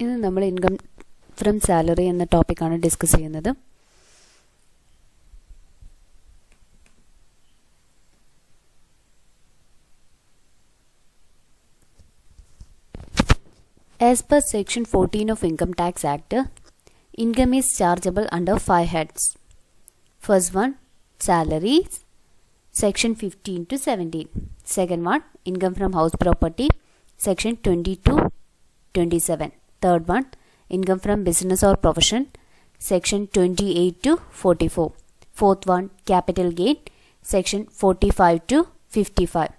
ഇന്ന് നമ്മൾ income from salary എന്ന ടോപ്പിക്കാണ് ഡിസ്കസ് ചെയ്യുന്നത്. As per Section 14 of Income Tax Act, income is chargeable under 5 heads. First one, salaries, Section 15 to 17. Second one, income from house property, Section 20 to 27. Third one, income from business or profession, Section 28 to 44. Fourth one, capital gain, Section 45 to 55.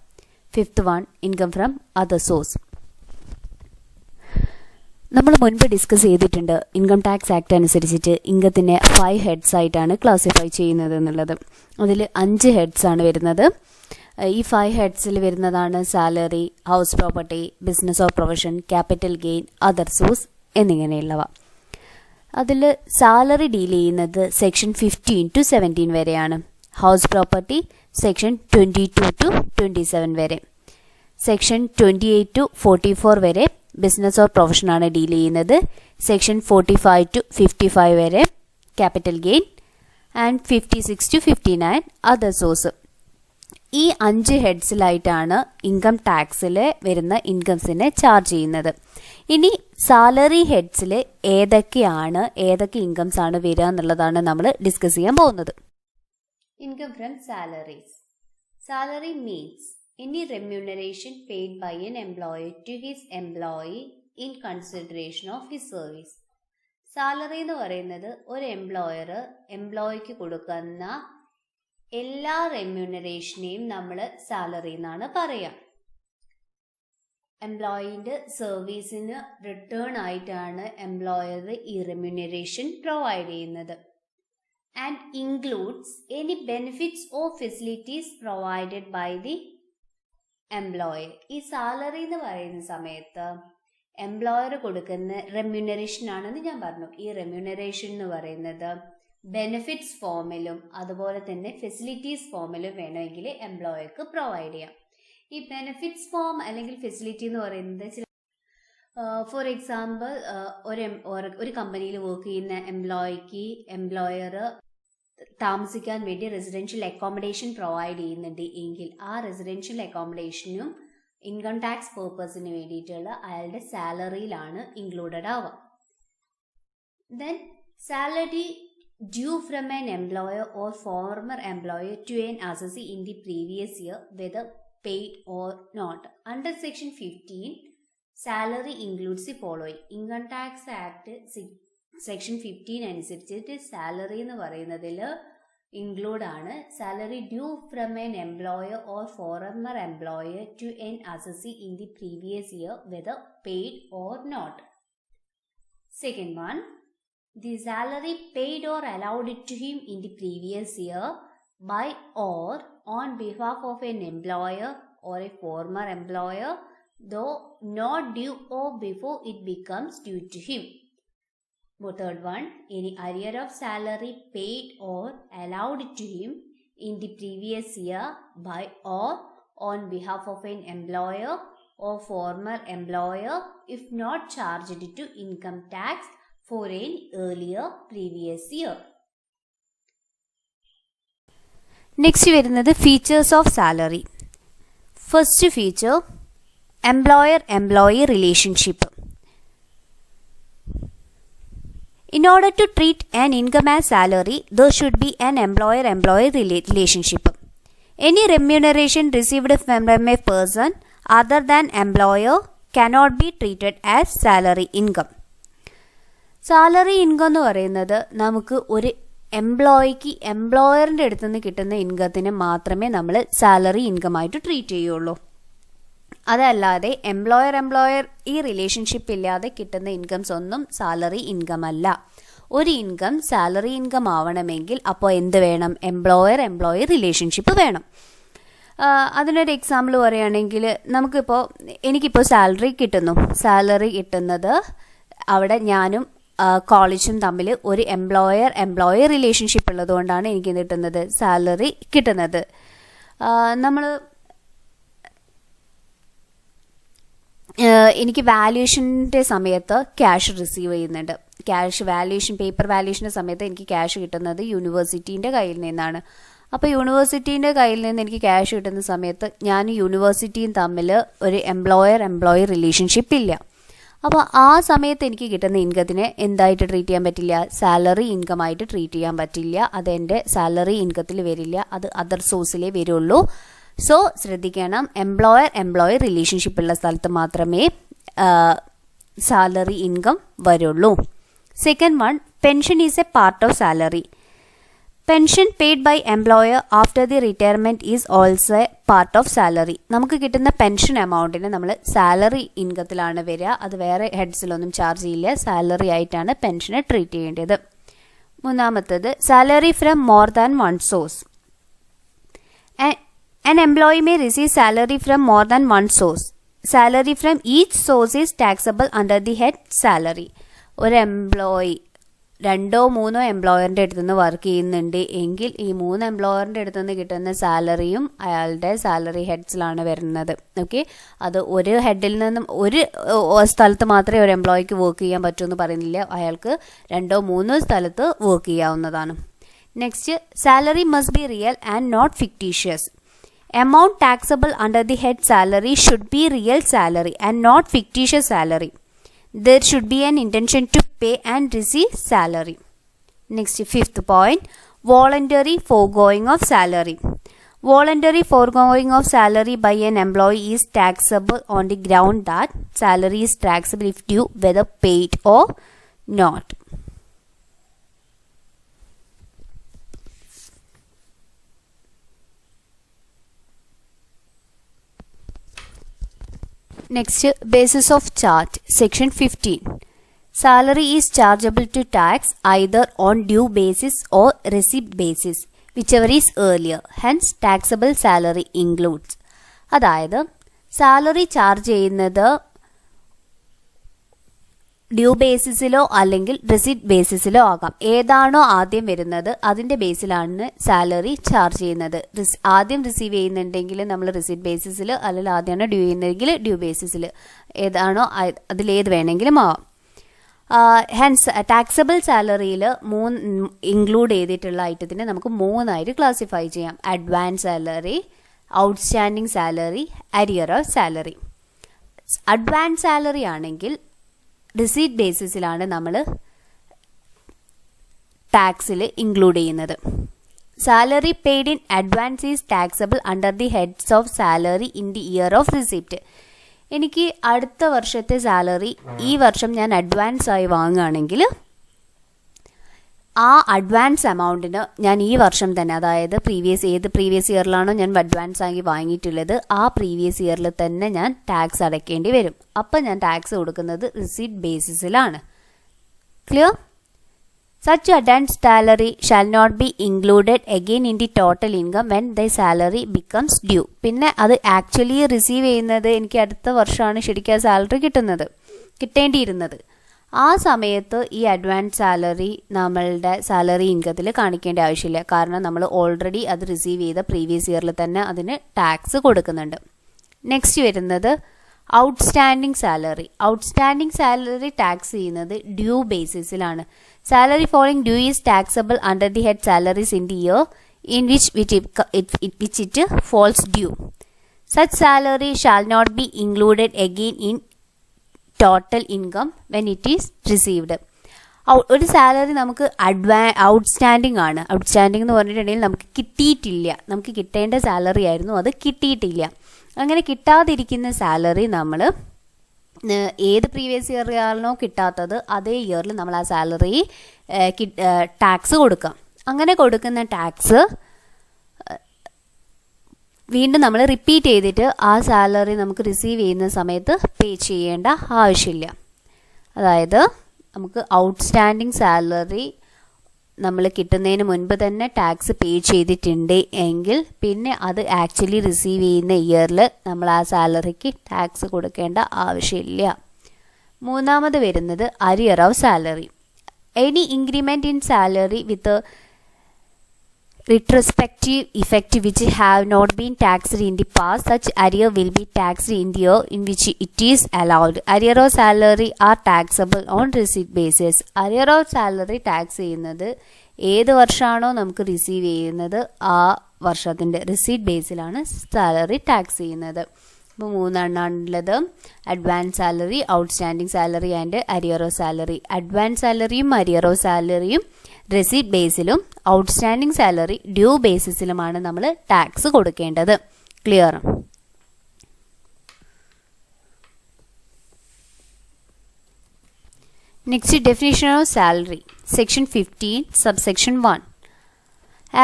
Fifth one, income from other source. നമ്മൾ മുൻപ് discuss ചെയ്തിട്ടുണ്ട് income tax act അനുസരിച്ചിട്ട് ഇൻകത്തിനെ 5 heads ആയിട്ടാണ് classify ചെയ്യുന്നത് എന്നുള്ളത്. അതിൽ 5 heads ആണ് വരുന്നത്. ഈ 5 ഹെഡ്സിൽ വരുന്നതാണ് salary, house property, business or profession, capital gain, other source എന്നിങ്ങനെയുള്ളവ. അതിൽ സാലറി ഡീൽ ചെയ്യുന്നത് സെക്ഷൻ 15 to 17 വരെയാണ്. ഹൗസ് പ്രോപ്പർട്ടി സെക്ഷൻ 22 to 27 വരെ. സെക്ഷൻ 28 to 44 വരെ ബിസിനസ് ഓർ പ്രൊഫഷനാണ് ഡീൽ ചെയ്യുന്നത്. സെക്ഷൻ 45 to 55 വരെ capital gain and 56 to 59 other source. ഈ 5 ഹെഡ്സിലായിട്ടാണ് income ടാക്സിൽ വരുന്ന ഇൻകംസിനെ ചാർജ് ചെയ്യുന്നത്. ഇനി സാലറി ഹെഡ്സിൽ ഏതൊക്കെ ഇൻകംസ് ആണ് വരിക എന്നുള്ളതാണ് നമ്മൾ ഡിസ്കസ് ചെയ്യാൻ പോകുന്നത്. Income from salaries. Salary means any remuneration paid by an employer to his employee in consideration of his service. Salary എന്ന് പറയുന്നത് ഒരു എംപ്ലോയിക്ക് കൊടുക്കുന്ന എല്ലാ റെമ്യൂണറേഷനെയും നമ്മൾ സാലറി എന്നാണ് പറയുക. എംപ്ലോയിന്റെ സർവീസിന് റിട്ടേൺ ആയിട്ടാണ് എംപ്ലോയർ ഈ റെമ്യൂണറേഷൻ പ്രൊവൈഡ് ചെയ്യുന്നത്. And includes any benefits or facilities provided by the employer. ഈ സാലറി എന്ന് പറയുന്ന സമയത്ത് എംപ്ലോയർ കൊടുക്കുന്ന റെമ്യൂണറേഷൻ ആണെന്ന് ഞാൻ പറഞ്ഞു. ഈ റെമ്യൂണറേഷൻ എന്ന് പറയുന്നത് ബെനിഫിറ്റ്സ് ഫോമിലും അതുപോലെ തന്നെ ഫെസിലിറ്റീസ് ഫോമിലും വേണമെങ്കിൽ എംപ്ലോയർക്ക് പ്രൊവൈഡ് ചെയ്യാം. ഈ ബെനിഫിറ്റ്സ് ഫോം അല്ലെങ്കിൽ ഫെസിലിറ്റി എന്ന് പറയുന്നത് ഫോർ എക്സാമ്പിൾ ഒരു കമ്പനിയിൽ വർക്ക് ചെയ്യുന്ന എംപ്ലോയർ താമസിക്കാൻ വേണ്ടി റെസിഡൻഷ്യൽ അക്കോമഡേഷൻ പ്രൊവൈഡ് ചെയ്യുന്നുണ്ട് എങ്കിൽ ആ റെസിഡൻഷ്യൽ അക്കോമഡേഷനും ഇൻകം ടാക്സ് പേർപ്പസിന് വേണ്ടിയിട്ടുള്ള അയാളുടെ സാലറിയിലാണ് ഇൻക്ലൂഡഡ് ആവുക. Then salary due from an employer or former employer to an assessee in the previous year whether paid or not. Under section 15 salary includes the following. Income tax act section 15 അനുസരിച്ചിട്ട് salary എന്ന് പറയുന്നതിൽ include ആണ് salary due from an employer or former employer to an assessee in the previous year whether paid or not. Second one, the salary paid or allowed to him in the previous year by or on behalf of an employer or a former employer though not due or before it becomes due to him. Third one, any arrear of salary paid or allowed to him in the previous year by or on behalf of an employer or former employer if not charged to income tax for an earlier previous year. Next വരുന്നത് features of salary. First feature, employer-employee relationship. In order to treat an income as salary, there should be an employer-employee relationship. Any remuneration received from a person other than employer cannot be treated as salary income. Salary income എന്ന് പറയുന്നത് നമുക്ക് ഒരു എംപ്ലോയറിൻ്റെ അടുത്ത് നിന്ന് കിട്ടുന്ന ഇൻകത്തിന് മാത്രമേ നമ്മൾ salary income ആയിട്ട് ട്രീറ്റ് ചെയ്യുള്ളൂ. അതല്ലാതെ എംപ്ലോയർ ഈ റിലേഷൻഷിപ്പ് ഇല്ലാതെ കിട്ടുന്ന ഇൻകംസ് ഒന്നും സാലറി ഇൻകം അല്ല. ഒരു ഇൻകം സാലറി ഇൻകം ആവണമെങ്കിൽ അപ്പോൾ എന്ത് വേണം? എംപ്ലോയർ റിലേഷൻഷിപ്പ് വേണം. അതിനൊരു എക്സാമ്പിൾ പറയുകയാണെങ്കിൽ എനിക്കിപ്പോൾ സാലറി കിട്ടുന്നത് അവിടെ ഞാനും കോളേജും തമ്മിൽ ഒരു എംപ്ലോയർ റിലേഷൻഷിപ്പ് ഉള്ളതുകൊണ്ടാണ് എനിക്ക് കിട്ടുന്നത് സാലറി കിട്ടുന്നത്. നമ്മൾ എനിക്ക് വാല്യുവേഷൻ്റെ സമയത്ത് ക്യാഷ് റിസീവ് ചെയ്യുന്നുണ്ട്. ക്യാഷ് വാല്യുവേഷൻ, പേപ്പർ വാല്യുവേഷൻ്റെ സമയത്ത് എനിക്ക് ക്യാഷ് കിട്ടുന്നത് യൂണിവേഴ്സിറ്റീൻ്റെ കയ്യിൽ നിന്നാണ്. അപ്പോൾ യൂണിവേഴ്സിറ്റീൻ്റെ കയ്യിൽ നിന്ന് എനിക്ക് ക്യാഷ് കിട്ടുന്ന സമയത്ത് ഞാൻ യൂണിവേഴ്സിറ്റിയും തമ്മിൽ ഒരു എംപ്ലോയി റിലേഷൻഷിപ്പ് ഇല്ല. അപ്പോൾ ആ സമയത്ത് എനിക്ക് കിട്ടുന്ന ഇൻകത്തിനെ എന്തായിട്ട് ട്രീറ്റ് ചെയ്യാൻ പറ്റില്ല? സാലറി ഇൻകമായിട്ട് ട്രീറ്റ് ചെയ്യാൻ പറ്റില്ല. അതെൻ്റെ സാലറി ഇൻകത്തിൽ വരില്ല, അത് അതർ സോഴ്സിലേ വരുള്ളൂ. സോ ശ്രദ്ധിക്കണം, എംപ്ലോയർ റിലേഷൻഷിപ്പ് ഉള്ള സ്ഥലത്ത് മാത്രമേ സാലറി ഇൻകം വരുള്ളൂ. Second one, pension is a part of salary. Pension paid by employer after the retirement is also a part of salary. നമുക്ക് കിട്ടുന്ന പെൻഷൻ എമൗണ്ടിന് നമ്മൾ സാലറി ഇൻകത്തിലാണ് വരിക. അത് വേറെ ഹെഡ്സിലൊന്നും ചാർജ് ചെയ്യില്ല. സാലറി ആയിട്ടാണ് പെൻഷനെ ട്രീറ്റ് ചെയ്യേണ്ടത്. മൂന്നാമത്തത്, salary from more than one source. An employee may receive salary from more than one source. Salary from each source is taxable under the head salary. ഒരു employee 2-3 എംപ്ലോയറിൻ്റെ അടുത്ത് നിന്ന് വർക്ക് ചെയ്യുന്നുണ്ട് എങ്കിൽ ഈ 3 എംപ്ലോയറിൻ്റെ അടുത്ത് നിന്ന് കിട്ടുന്ന സാലറിയും അയാളുടെ സാലറി ഹെഡ്സിലാണ് വരുന്നത്. ഓക്കെ, അത് ഒരു ഹെഡിൽ നിന്നും ഒരു സ്ഥലത്ത് മാത്രമേ ഒരു എംപ്ലോയിക്ക് വർക്ക് ചെയ്യാൻ പറ്റുമെന്ന് പറയുന്നില്ല. അയാൾക്ക് 2-3 സ്ഥലത്ത് വർക്ക് ചെയ്യാവുന്നതാണ്. Next, salary must be real and not fictitious. Amount taxable under the head salary should be real salary and not fictitious salary. There should be an intention to pay and receive salary. Next, fifth point, voluntary foregoing of salary. Voluntary foregoing of salary by an employee is taxable on the ground that salary is taxable if due, whether paid or not. Next, basis of charge. Section 15. Salary is chargeable to tax either on due basis or receipt basis, whichever is earlier. Hence, taxable salary includes. അതായത് salary charge ചെയ്യുന്നത് due ബേസിസിലോ അല്ലെങ്കിൽ റിസിറ്റ് ബേസിസിലോ ആകാം. ഏതാണോ ആദ്യം വരുന്നത് അതിൻ്റെ ബേസിലാണ് salary charge ചെയ്യുന്നത്. ആദ്യം റിസീവ് ചെയ്യുന്നുണ്ടെങ്കിൽ നമ്മൾ റിസിറ്റ് ബേസിസിൽ, അല്ലെങ്കിൽ ആദ്യമാണ് ഡ്യൂ ചെയ്യുന്നതെങ്കിൽ ഡ്യൂ ബേസിസിൽ, ഏതാണോ അതിലേത് വേണമെങ്കിലും ആവാം. ഹെൻസ് ടാക്സബിൾ സാലറിയിൽ ഇൻക്ലൂഡ് ചെയ്തിട്ടുള്ള ഐറ്റത്തിനെ നമുക്ക് 3 ക്ലാസിഫൈ ചെയ്യാം. Advance salary, outstanding salary, arrear of salary. Advance salary ആണെങ്കിൽ റിസീറ്റ് ബേസിസിലാണ് നമ്മൾ ടാക്സിൽ ഇൻക്ലൂഡ് ചെയ്യുന്നത്. Salary paid in advance is taxable under the heads of salary in the year of receipt. എനിക്ക് അടുത്ത വർഷത്തെ സാലറി ഈ വർഷം ഞാൻ അഡ്വാൻസ് ആയി വാങ്ങുകയാണെങ്കിൽ ആ അഡ്വാൻസ് എമൗണ്ടിന് ഞാൻ ഈ വർഷം തന്നെ, അതായത് പ്രീവിയസ് ഇയറിലാണോ ഞാൻ അഡ്വാൻസ് ആയി വാങ്ങിയിട്ടുള്ളത് ആ പ്രീവിയസ് ഇയറിൽ തന്നെ ഞാൻ ടാക്സ് അടയ്ക്കേണ്ടി വരും. അപ്പം ഞാൻ ടാക്സ് കൊടുക്കുന്നത് റിസീറ്റ് ബേസിസിലാണ്. Clear? Such advance salary shall not be included again in the total income when the salary becomes due. പിന്നെ അത് ആക്ച്വലി റിസീവ് ചെയ്യുന്നത് എനിക്ക് അടുത്ത വർഷമാണ് ശരിക്കും സാലറി കിട്ടേണ്ടിയിരുന്നത്. ആ സമയത്ത് ഈ അഡ്വാൻസ് സാലറി നമ്മളുടെ സാലറി ഇൻകത്തിൽ കാണിക്കേണ്ട ആവശ്യമില്ല. കാരണം നമ്മൾ ഓൾറെഡി അത് റിസീവ് ചെയ്ത പ്രീവിയസ് ഇയറിൽ തന്നെ അതിന് ടാക്സ് കൊടുക്കുന്നുണ്ട്. നെക്സ്റ്റ് വരുന്നത് outstanding salary. Outstanding salary tax ചെയ്യുന്നത് ഡ്യൂ ബേസിസിലാണ്. Salary falling due is taxable under the head salaries in the year in which it falls due. Such salary shall not be included again in total income when it is received. ഒരു salary നമുക്ക് outstanding ആണ്. Outstanding എന്ന് പറഞ്ഞിട്ടുണ്ടെങ്കിൽ നമുക്ക് കിട്ടിയിട്ടില്ല, നമുക്ക് കിട്ടേണ്ട salary ആയിരുന്നു, അത് കിട്ടിയിട്ടില്ല. അങ്ങനെ കിട്ടാതിരിക്കുന്ന സാലറി നമ്മൾ ഏത് പ്രീവിയസ് ഇയറിലാണോ കിട്ടാത്തത് അതേ ഇയറിൽ നമ്മൾ ആ സാലറി ടാക്സ് കൊടുക്കാം. അങ്ങനെ കൊടുക്കുന്ന ടാക്സ് വീണ്ടും നമ്മൾ റിപ്പീറ്റ് ചെയ്തിട്ട് ആ സാലറി നമുക്ക് റിസീവ് ചെയ്യുന്ന സമയത്ത് പേ ചെയ്യേണ്ട ആവശ്യമില്ല. അതായത് നമുക്ക് ഔട്ട്സ്റ്റാൻഡിങ് സാലറി നമ്മൾ കിട്ടുന്നതിന് മുൻപ് തന്നെ ടാക്സ് പേ ചെയ്തിട്ടുണ്ട് എങ്കിൽ പിന്നെ അത് ആക്ച്വലി റിസീവ് ചെയ്യുന്ന ഇയറിൽ നമ്മൾ ആ സാലറിക്ക് ടാക്സ് കൊടുക്കേണ്ട ആവശ്യമില്ല. മൂന്നാമത് വരുന്നത് arrear of salary. Any increment in salary with retrospective effect which have not been taxed in the past. Such arrear will be taxed in the year in which it is allowed. Arrear of salary are taxable on receipt basis. Arrear of salary tax ചെയ്യുന്നത് ഏത് വർഷമാണോ നമുക്ക് receive ചെയ്യുന്നത് ആ വർഷത്തിൻ്റെ receipt ബേസിലാണ് salary tax ചെയ്യുന്നത്. ഇപ്പോൾ മൂന്നെണ്ണാണുള്ളത്: advance salary, outstanding salary and arrear of salary. Advance സാലറിയും അരിയർ ഓഫ് സാലറിയും റെസിപ്റ്റ് ബേസിലും ഔട്ട്സ്റ്റാൻഡിങ് സാലറി ഡ്യൂ ബേസിസിലുമാണ് നമ്മൾ ടാക്സ് കൊടുക്കേണ്ടത്. Clear? Next, definition of salary. Section 15 subsection 1.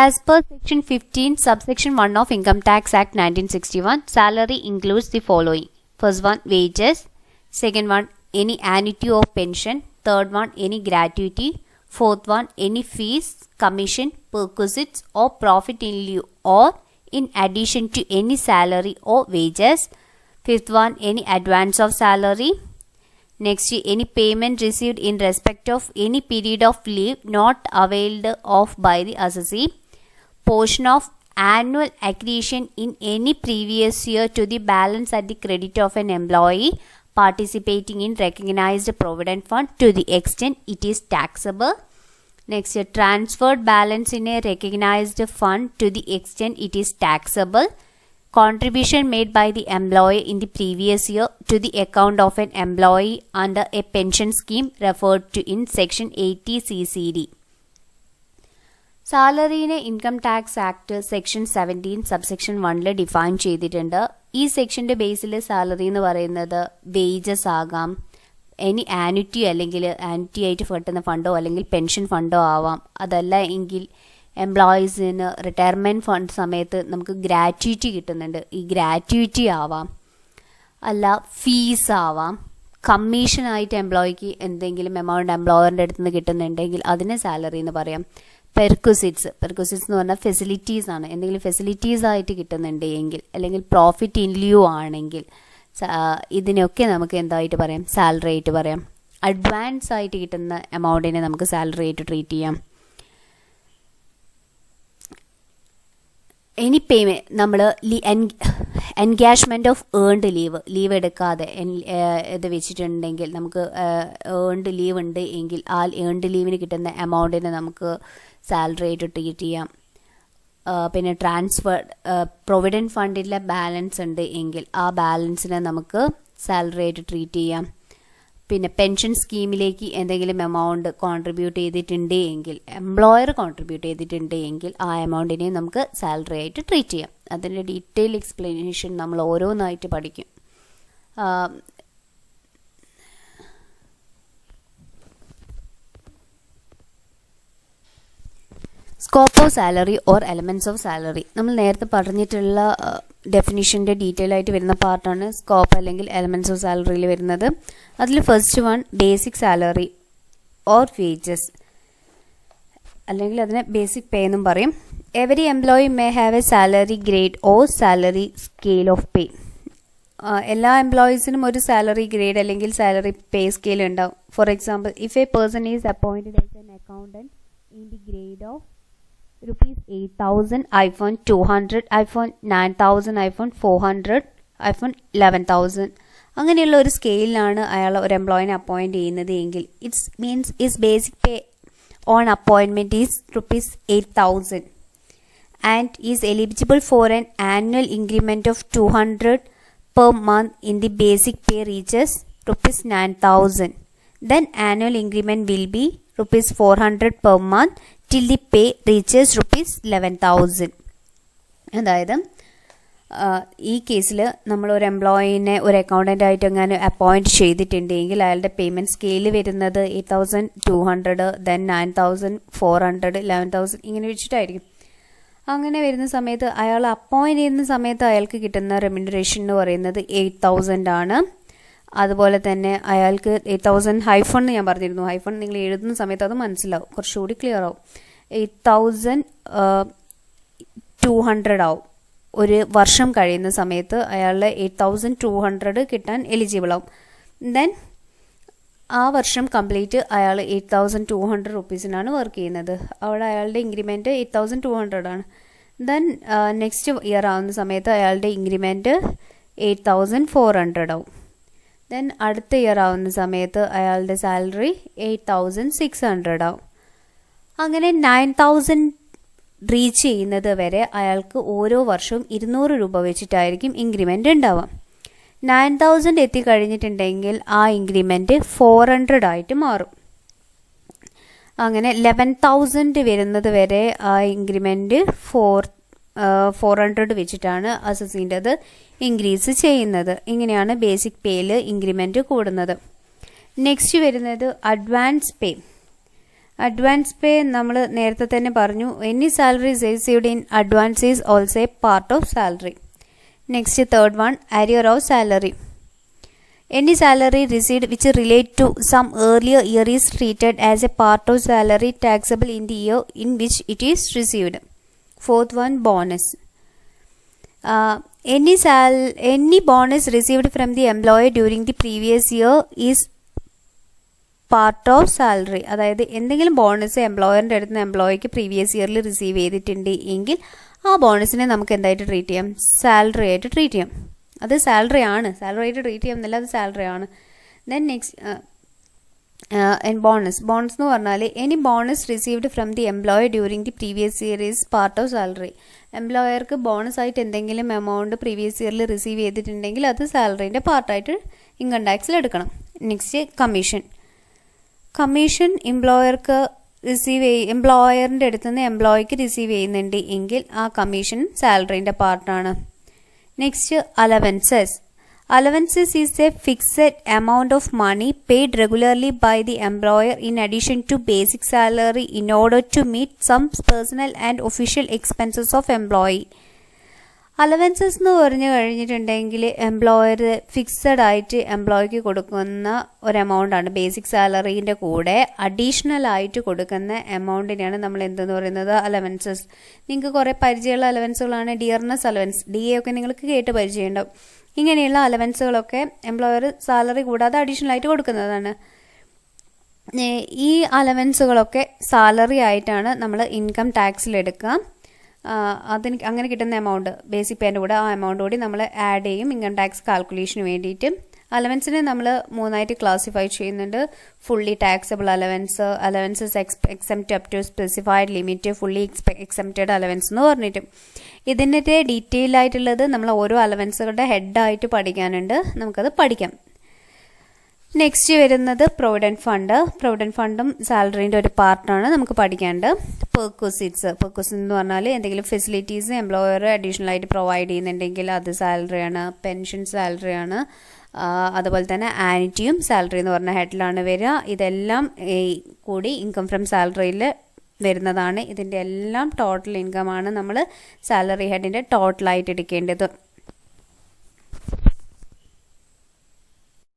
As per section 15 subsection 1 of Income Tax Act 1961, salary includes the following: first one, wages; second one, any annuity or pension; third one, any gratuity; fourth one, any fees, commission, perquisites or profit in lieu or in addition to any salary or wages; fifth one, any advance of salary; next, any payment received in respect of any period of leave not availed of by the assessee; portion of annual accretion in any previous year to the balance at the credit of an employee participating in recognized provident fund to the extent it is taxable. Next, transferred balance in a recognized fund to the extent it is taxable. Contribution made by the employee in the previous year to the account of an employee under a pension scheme referred to in section 80 CCD. സാലറീനെ income tax act section 17 subsection 1 define ചെയ്തിട്ടുണ്ട്. ഈ സെക്ഷൻ്റെ ബേസിൽ salary എന്ന് പറയുന്നത് wages ആകാം, ഇനി annuity അല്ലെങ്കിൽ annuity ആയിട്ട് കിട്ടുന്ന ഫണ്ടോ അല്ലെങ്കിൽ പെൻഷൻ ഫണ്ടോ ആവാം. അതല്ല എങ്കിൽ എംപ്ലോയീസിന് റിട്ടയർമെൻറ്റ് ഫണ്ട് സമയത്ത് നമുക്ക് ഗ്രാറ്റുവിറ്റി കിട്ടുന്നുണ്ട്, ഈ ഗ്രാറ്റുവിറ്റി ആവാം. അല്ല ഫീസ് ആവാം. കമ്മീഷനായിട്ട് എംപ്ലോയിക്ക് എന്തെങ്കിലും എമൗണ്ട് എംപ്ലോയറിൻ്റെ അടുത്ത് നിന്ന് കിട്ടുന്നുണ്ടെങ്കിൽ അതിനെ സാലറി എന്ന് പറയാം. പെർക്വിസിറ്റ്സ് എന്ന് പറഞ്ഞാൽ ഫെസിലിറ്റീസ് ആണ്. എന്തെങ്കിലും ഫെസിലിറ്റീസ് ആയിട്ട് കിട്ടുന്നുണ്ട് എങ്കിൽ അല്ലെങ്കിൽ പ്രോഫിറ്റ് ഇൻ ലിയൂ ആണെങ്കിൽ ഇതിനൊക്കെ നമുക്ക് എന്തായിട്ട് പറയാം? സാലറി ആയിട്ട് പറയാം. അഡ്വാൻസ് ആയിട്ട് കിട്ടുന്ന എമൗണ്ടിനെ നമുക്ക് സാലറി ആയിട്ട് ട്രീറ്റ് ചെയ്യാം. എനി പേയ്മെൻറ്റ് നമ്മൾ എൻഗേജ്മെൻറ്റ് ഓഫ് ഏൺഡ് ലീവ് എടുക്കാതെ ഇത് വെച്ചിട്ടുണ്ടെങ്കിൽ നമുക്ക് ഏൺഡ് ലീവ് ഉണ്ട് എങ്കിൽ ആ ഏൺഡ് ലീവിന് കിട്ടുന്ന എമൗണ്ടിനെ നമുക്ക് സാലറി ആയിട്ട് ട്രീറ്റ് ചെയ്യാം. പിന്നെ പ്രൊവിഡൻറ്റ് ഫണ്ടിലെ ബാലൻസ് ഉണ്ട് എങ്കിൽ ആ ബാലൻസിനെ നമുക്ക് സാലറി ആയിട്ട് ട്രീറ്റ് ചെയ്യാം. പിന്നെ പെൻഷൻ സ്കീമിലേക്ക് എന്തെങ്കിലും എമൗണ്ട് കോൺട്രിബ്യൂട്ട് ചെയ്തിട്ടുണ്ട് എങ്കിൽ എംപ്ലോയർ കോൺട്രിബ്യൂട്ട് ചെയ്തിട്ടുണ്ട് എങ്കിൽ ആ എമൗണ്ടിനെ നമുക്ക് സാലറി ആയിട്ട് ട്രീറ്റ് ചെയ്യാം. അതിൻ്റെ ഡീറ്റെയിൽ എക്സ്പ്ലനേഷൻ നമ്മൾ ഓരോന്നായിട്ട് പഠിക്കും. Scope of salary or elements of salary. നമ്മൾ നേരത്തെ പറഞ്ഞിട്ടുള്ള ഡെഫിനിഷൻ്റെ ഡീറ്റെയിൽ ആയിട്ട് വരുന്ന പാർട്ടാണ് സ്കോപ്പ് അല്ലെങ്കിൽ എലമെൻറ്റ്സ് ഓഫ് സാലറിയിൽ വരുന്നത്. അതിൽ first one basic salary or wages, അല്ലെങ്കിൽ അതിനെ ബേസിക് പേ എന്നും പറയും. Every employee may have A salary grade or salary scale of pay. എല്ലാ എംപ്ലോയീസിനും ഒരു സാലറി ഗ്രേഡ് അല്ലെങ്കിൽ സാലറി പേ സ്കെയിൽ ഉണ്ടാവും. For example, if A person is appointed as an accountant in the grade of ₹8,000, iPhone 200, iPhone 9,000, iPhone 400, iPhone 11,000 അങ്ങനെയുള്ള ഒരു സ്കെയിലാണ് അയാൾ ഒരു എംപ്ലോയിനെ appoint ചെയ്യുന്നത് എങ്കിൽ it's basic pay on appointment is ₹8,000 and is eligible for an annual increment of 200 per month in the basic pay reaches ₹9,000. Then annual increment will be ₹400 per month till the pay reaches ₹11,000. അതായത് ഈ കേസിൽ നമ്മളൊരു എംപ്ലോയീനെ ഒരു accountant ആയിട്ട് എങ്ങനെ appoint ചെയ്തിട്ടുണ്ടെങ്കിൽ അയാളുടെ payment scale വരുന്നത് 8,200, ദെൻ 9,400, 11,000 ഇങ്ങനെ വെച്ചിട്ടായിരിക്കും. അങ്ങനെ വരുന്ന സമയത്ത് അയാൾ അപ്പോയിൻറ്റ് ചെയ്യുന്ന സമയത്ത് അയാൾക്ക് കിട്ടുന്ന റെമ്യൂണറേഷൻ എന്ന് പറയുന്നത് 8,000 ആണ്. അതുപോലെ തന്നെ അയാൾക്ക് 8,000 ഹൈഫൺ ഞാൻ പറഞ്ഞിരുന്നു. ഹൈഫൺ നിങ്ങൾ എഴുതുന്ന സമയത്ത് അത് മനസ്സിലാവും, കുറച്ചുകൂടി ക്ലിയർ ആവും. 8,200 ആവും. ഒരു വർഷം കഴിയുന്ന സമയത്ത് അയാളുടെ 8,200 കിട്ടാൻ എലിജിബിൾ ആവും. ദെൻ ആ വർഷം കംപ്ലീറ്റ് അയാൾ 8,200 റുപ്പീസിനാണ് വർക്ക് ചെയ്യുന്നത്. അവിടെ അയാളുടെ ഇൻക്രിമെൻറ്റ് 8,200 ആണ്. ദെൻ നെക്സ്റ്റ് ഇയർ ആവുന്ന സമയത്ത് അയാളുടെ ഇൻക്രിമെൻറ്റ് 8,400 ആവും. ദെൻ അടുത്ത ഇയർ ആവുന്ന സമയത്ത് അയാളുടെ സാലറി 8,600 ആവും. അങ്ങനെ 9,000 റീച്ച് ചെയ്യുന്നത് വരെ അയാൾക്ക് ഓരോ വർഷവും 200 രൂപ വെച്ചിട്ടായിരിക്കും ഇൻക്രിമെൻ്റ് ഉണ്ടാവുക. 9,000 എത്തിക്കഴിഞ്ഞിട്ടുണ്ടെങ്കിൽ ആ ഇൻക്രിമെൻറ്റ് 400 ആയിട്ട് മാറും. അങ്ങനെ 11,000 വരുന്നത് വരെ ആ ഇൻക്രിമെൻറ്റ് 400 വെച്ചിട്ടാണ് അസസിൻ്റെത് ഇൻക്രീസ് ചെയ്യുന്നത്. ഇങ്ങനെയാണ് ബേസിക് പേയിൽ ഇൻക്രിമെൻറ്റ് കൂടുന്നത്. നെക്സ്റ്റ് വരുന്നത് അഡ്വാൻസ് പേ. അഡ്വാൻസ് പേ നമ്മൾ നേരത്തെ തന്നെ പറഞ്ഞു, any salary received in advance is also a part of salary. Next third one, arrear of salary. Any salary received which relate to some earlier year is treated as a part of salary taxable in the year in which it is received. Fourth one, bonus. Any bonus received from the employer during the previous year is part of salary. അതായത് എന്തെങ്കിലും bonus എംപ്ലോയറിൻ്റെ അടുത്ത് നിന്ന് എംപ്ലോയിക്ക് previous ഇയറിൽ receive ചെയ്തിട്ടുണ്ട് എങ്കിൽ ആ ബോണസിനെ നമുക്ക് എന്തായിട്ട് ട്രീറ്റ് ചെയ്യാം? സാലറി ആയിട്ട് ട്രീറ്റ് ചെയ്യാം. അത് സാലറി ആണ്, സാലറി ആയിട്ട് ട്രീറ്റ് ചെയ്യാം എന്നല്ല, അത് സാലറി ആണ്. ദെൻ നെക്സ്റ്റ് ബോണസ് എന്ന് പറഞ്ഞാൽ any bonus received from the employer during the previous year is part of salary. എംപ്ലോയർക്ക് ബോണസ് ആയിട്ട് എന്തെങ്കിലും എമൗണ്ട് പ്രീവിയസ് ഇയറിൽ റിസീവ് ചെയ്തിട്ടുണ്ടെങ്കിൽ അത് സാലറീൻ്റെ പാർട്ടായിട്ട് ഇൻകം ടാക്സിൽ എടുക്കണം. Next commission. കമ്മീഷൻ എംപ്ലോയറിൻ്റെ അടുത്ത് നിന്ന് എംപ്ലോയിക്ക് റിസീവ് ചെയ്യുന്നുണ്ട് എങ്കിൽ ആ കമ്മീഷൻ സാലറീൻ്റെ പാർട്ടാണ്. Next allowances. Allowances is a fixed amount of money paid regularly by the employer in addition to basic salary in order to meet some personal and official expenses of employee. Allowances എന്ന് പറഞ്ഞു കഴിഞ്ഞിട്ടുണ്ടെങ്കിൽ employer fixed ആയിട്ട് എംപ്ലോയിക്ക് കൊടുക്കുന്ന ഒരു എമൗണ്ടാണ്. Basic സാലറീൻ്റെ കൂടെ additional ആയിട്ട് കൊടുക്കുന്ന എമൗണ്ടിനെയാണ് നമ്മൾ എന്തെന്ന് പറയുന്നത്? അലവൻസസ്. നിങ്ങൾക്ക് കുറേ പരിചയമുള്ള അലവൻസുകളാണ് ഡിയർനെസ് അലവൻസ്, DA ഒക്കെ നിങ്ങൾക്ക് കേട്ട് പരിചയമുണ്ടാവും. ഇങ്ങനെയുള്ള അലവൻസുകളൊക്കെ എംപ്ലോയർ സാലറി കൂടാതെ അഡീഷണൽ ആയിട്ട് കൊടുക്കുന്നതാണ്. ഈ അലവൻസുകളൊക്കെ സാലറി ആയിട്ടാണ് നമ്മൾ ഇൻകം ടാക്സിലെടുക്കുക. അങ്ങനെ കിട്ടുന്ന എമൗണ്ട് ബേസിക് പേൻ്റെ കൂടെ ആ എമൗണ്ട് കൂടി നമ്മൾ ആഡ് ചെയ്യും ഇൻകം ടാക്സ് കാൽക്കുലേഷന് വേണ്ടിയിട്ട്. അലവൻസിനെ നമ്മൾ മൂന്നായിട്ട് ക്ലാസിഫൈ ചെയ്യുന്നുണ്ട്. Fully taxable allowance, allowances except up to specified limit, fully excepted allowance എന്ന് പറഞ്ഞിട്ട്. ഇതിൻ്റെ ഡീറ്റെയിൽ ആയിട്ടുള്ളത് നമ്മൾ ഓരോ അലവൻസുകളുടെ ഹെഡായിട്ട് പഠിക്കാനുണ്ട്, നമുക്കത് പഠിക്കാം. നെക്സ്റ്റ് വരുന്നത് പ്രൊവിഡൻറ്റ് ഫണ്ട്. പ്രൊവിഡൻറ്റ് ഫണ്ടും സാലറീൻ്റെ ഒരു പാർട്ടാണ് നമുക്ക് പഠിക്കേണ്ടത്. പെർക്വിസിറ്റ്സ് എന്ന് പറഞ്ഞാൽ എന്തെങ്കിലും ഫെസിലിറ്റീസ് എംപ്ലോയർ അഡീഷണൽ ആയിട്ട് പ്രൊവൈഡ് ചെയ്യുന്നുണ്ടെങ്കിൽ അത് സാലറിയാണ്. പെൻഷൻ സാലറിയാണ്. അതുപോലെ തന്നെ ആനിറ്റിയും സാലറി എന്ന് പറഞ്ഞ ഹെഡിലാണ് വരിക. ഇതെല്ലാം കൂടി ഇൻകം ഫ്രം സാലറിയിൽ വരുന്നതാണ്. ഇതിൻ്റെ എല്ലാം ടോട്ടൽ ഇൻകമാണ് നമ്മൾ സാലറി ഹെഡിൻ്റെ ടോട്ടലായിട്ട് എടുക്കേണ്ടത്.